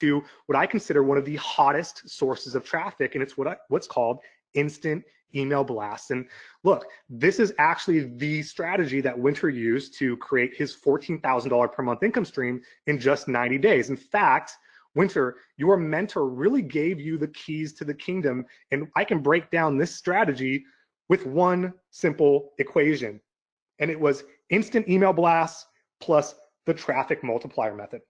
to what I consider one of the hottest sources of traffic, and it's what's called instant email blasts. And look, this is actually the strategy that Winter used to create his $14,000 per month income stream in just 90 days. In fact, Winter, your mentor really gave you the keys to the kingdom, and I can break down this strategy with one simple equation, and it was instant email blasts plus the traffic multiplier method.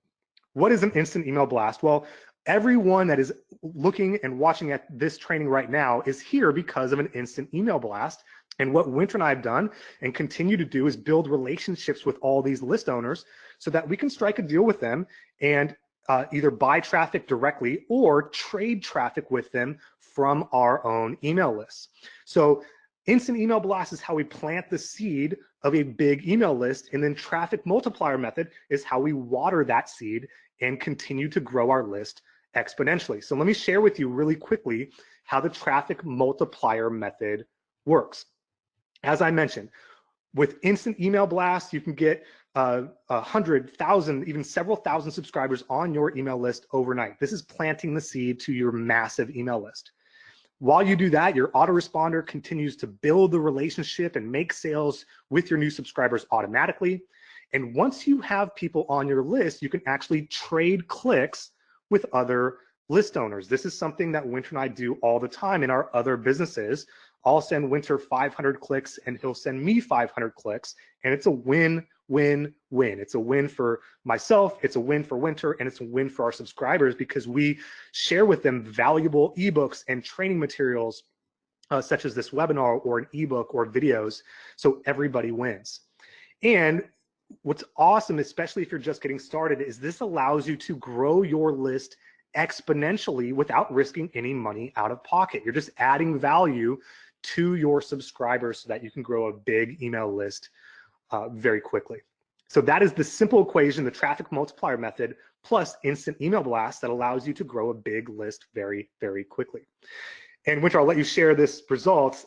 What is an instant email blast? Well, everyone that is looking and watching at this training right now is here because of an instant email blast. And what Winter and I have done and continue to do is build relationships with all these list owners so that we can strike a deal with them and either buy traffic directly or trade traffic with them from our own email lists. So instant email blast is how we plant the seed of a big email list, and then traffic multiplier method is how we water that seed and continue to grow our list exponentially. So let me share with you really quickly how the traffic multiplier method works. As I mentioned, with instant email blast, you can get 100,000, even several thousand subscribers on your email list overnight. This is planting the seed to your massive email list. While you do that, your autoresponder continues to build the relationship and make sales with your new subscribers automatically. And once you have people on your list, you can actually trade clicks with other list owners. This is something that Winter and I do all the time in our other businesses. I'll send Winter 500 clicks and he'll send me 500 clicks, and it's a win, win, win. It's a win for myself, it's a win for Winter, and it's a win for our subscribers because we share with them valuable ebooks and training materials such as this webinar or an ebook or videos, so everybody wins. And what's awesome, especially if you're just getting started, is this allows you to grow your list exponentially without risking any money out of pocket. You're just adding value to your subscribers so that you can grow a big email list very quickly. So that is the simple equation, the traffic multiplier method plus instant email blast that allows you to grow a big list very, very quickly. And Winter, I'll let you share this results.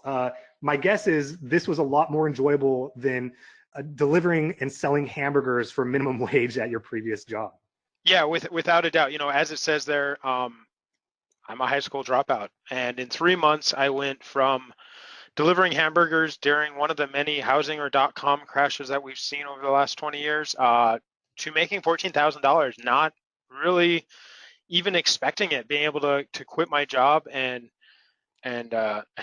My guess is this was a lot more enjoyable than delivering and selling hamburgers for minimum wage at your previous job. Yeah, without a doubt. You know, as it says there, I'm a high school dropout, and in 3 months I went from delivering hamburgers during one of the many housing or .com crashes that we've seen over the last 20 years to making $14,000, not really even expecting it, being able to quit my job and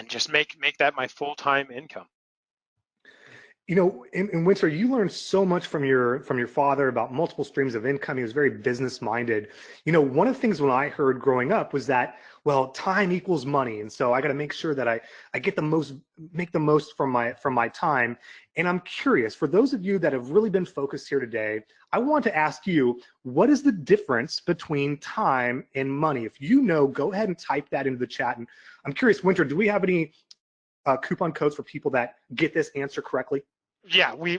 just make that my full-time income. You know, in Winter, you learned so much from your father about multiple streams of income. He was very business minded. You know, one of the things when I heard growing up was that, well, time equals money, and so I got to make sure that I get the most, make the most from my time. And I'm curious, for those of you that have really been focused here today, I want to ask you, what is the difference between time and money? If you know, go ahead and type that into the chat. And I'm curious, Winter, do we have any coupon codes for people that get this answer correctly? Yeah, we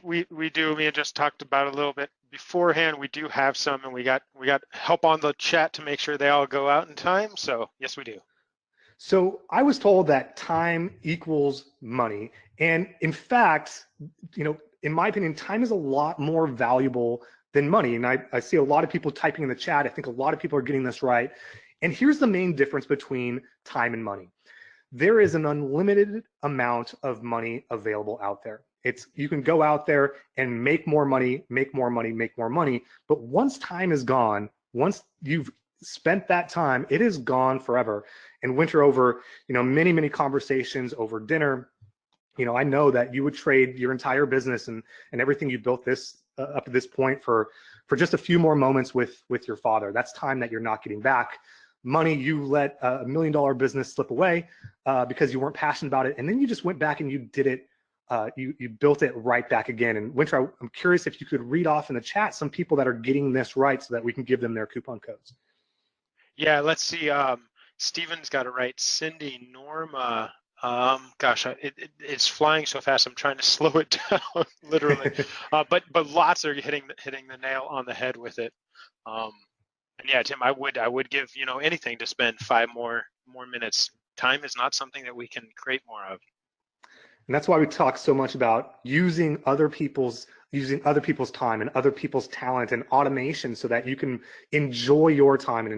do. We had just talked about it a little bit beforehand. We do have some, and we got help on the chat to make sure they all go out in time. So yes, we do. So I was told that time equals money, and in fact, you know, in my opinion, time is a lot more valuable than money. And I see a lot of people typing in the chat. I think a lot of people are getting this right. And here's the main difference between time and money. There is an unlimited amount of money available out there. You can go out there and make more money, make more money, make more money. But once time is gone, once you've spent that time, it is gone forever. And Winter, over, you know, many, many conversations over dinner, you know, I know that you would trade your entire business and everything you built this up to this point for just a few more moments with your father. That's time that you're not getting back. Money, you let a $1 million business slip away because you weren't passionate about it, and then you just went back and you did it. You built it right back again. And Winter, I'm curious if you could read off in the chat some people that are getting this right so that we can give them their coupon codes. Yeah, let's see. Steven's got it right. Cindy, Norma. Gosh, it's flying so fast. I'm trying to slow it down, literally. But lots are hitting the nail on the head with it. And yeah, Tim, I would give, you know, anything to spend 5 more minutes. Time is not something that we can create more of. And that's why we talk so much about using other people's time and other people's talent and automation so that you can enjoy your time and